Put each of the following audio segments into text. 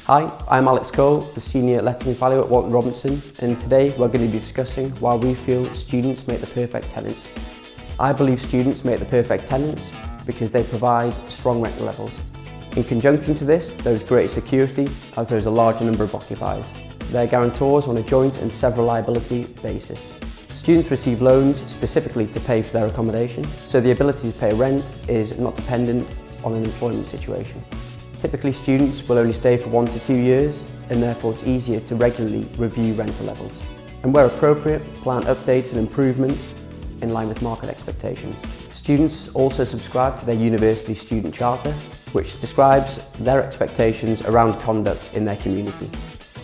Hi, I'm Alex Cole, the Senior Letting Value at Walton Robinson, and today we're going to be discussing why we feel students make the perfect tenants. I believe students make the perfect tenants because they provide strong rental levels. In conjunction to this, there is greater security as there is a larger number of occupiers. They're guarantors on a joint and several liability basis. Students receive loans specifically to pay for their accommodation, so the ability to pay rent is not dependent on an employment situation. Typically, students will only stay for 1 to 2 years, and therefore it's easier to regularly review rental levels. And where appropriate, plan updates and improvements in line with market expectations. Students also subscribe to their university student charter, which describes their expectations around conduct in their community.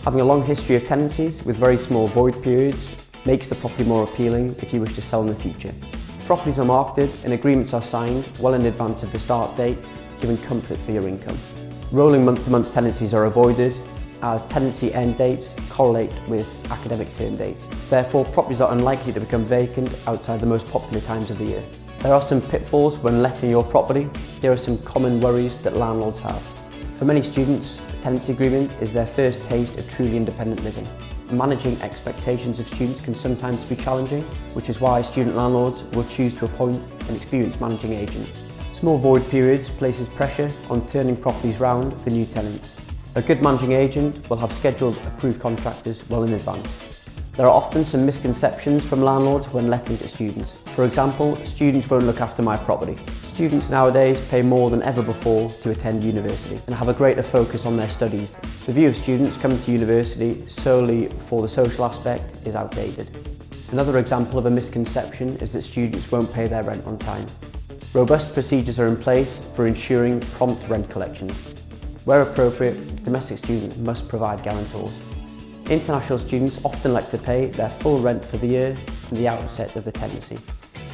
Having a long history of tenancies with very small void periods makes the property more appealing if you wish to sell in the future. Properties are marketed and agreements are signed well in advance of the start date, giving comfort for your income. Rolling month-to-month tenancies are avoided as tenancy end dates correlate with academic term dates. Therefore, properties are unlikely to become vacant outside the most popular times of the year. There are some pitfalls when letting your property. Here are some common worries that landlords have. For many students, a tenancy agreement is their first taste of truly independent living. Managing expectations of students can sometimes be challenging, which is why student landlords will choose to appoint an experienced managing agent. Small void periods places pressure on turning properties round for new tenants. A good managing agent will have scheduled approved contractors well in advance. There are often some misconceptions from landlords when letting to students. For example, students won't look after my property. Students nowadays pay more than ever before to attend university and have a greater focus on their studies. The view of students coming to university solely for the social aspect is outdated. Another example of a misconception is that students won't pay their rent on time. Robust procedures are in place for ensuring prompt rent collections. Where appropriate, domestic students must provide guarantors. International students often like to pay their full rent for the year from the outset of the tenancy.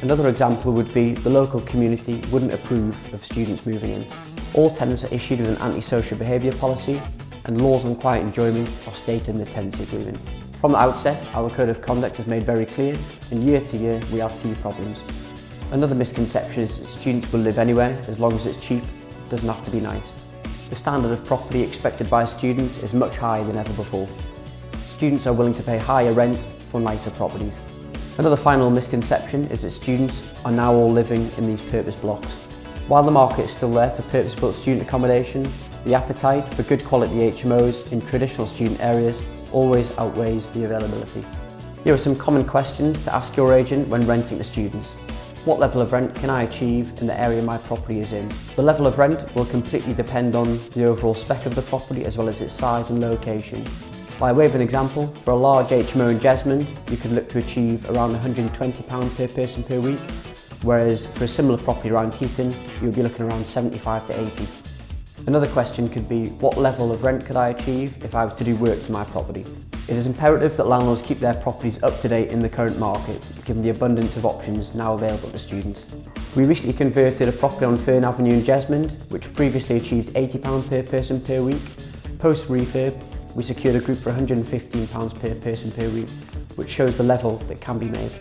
Another example would be the local community wouldn't approve of students moving in. All tenants are issued with an antisocial behaviour policy, and laws on quiet enjoyment are stated in the tenancy agreement. From the outset, our code of conduct is made very clear, and year to year we have few problems. Another misconception is that students will live anywhere as long as it's cheap. It doesn't have to be nice. The standard of property expected by students is much higher than ever before. Students are willing to pay higher rent for nicer properties. Another final misconception is that students are now all living in these purpose blocks. While the market is still there for purpose-built student accommodation, the appetite for good quality HMOs in traditional student areas always outweighs the availability. Here are some common questions to ask your agent when renting to students. What level of rent can I achieve in the area my property is in? The level of rent will completely depend on the overall spec of the property as well as its size and location. By way of an example, for a large HMO in Jesmond, you could look to achieve around £120 per person per week, whereas for a similar property around Heaton, you'll be looking around 75 to 80. Another question could be, what level of rent could I achieve if I was to do work to my property? It is imperative that landlords keep their properties up to date in the current market, given the abundance of options now available to students. We recently converted a property on Fern Avenue in Jesmond, which previously achieved £80 per person per week. Post refurb, we secured a group for £115 per person per week, which shows the level that can be made.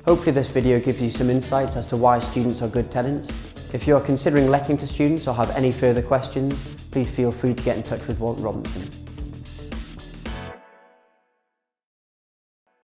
Hopefully this video gives you some insights as to why students are good tenants. If you are considering letting to students or have any further questions, please feel free to get in touch with Walton Robinson.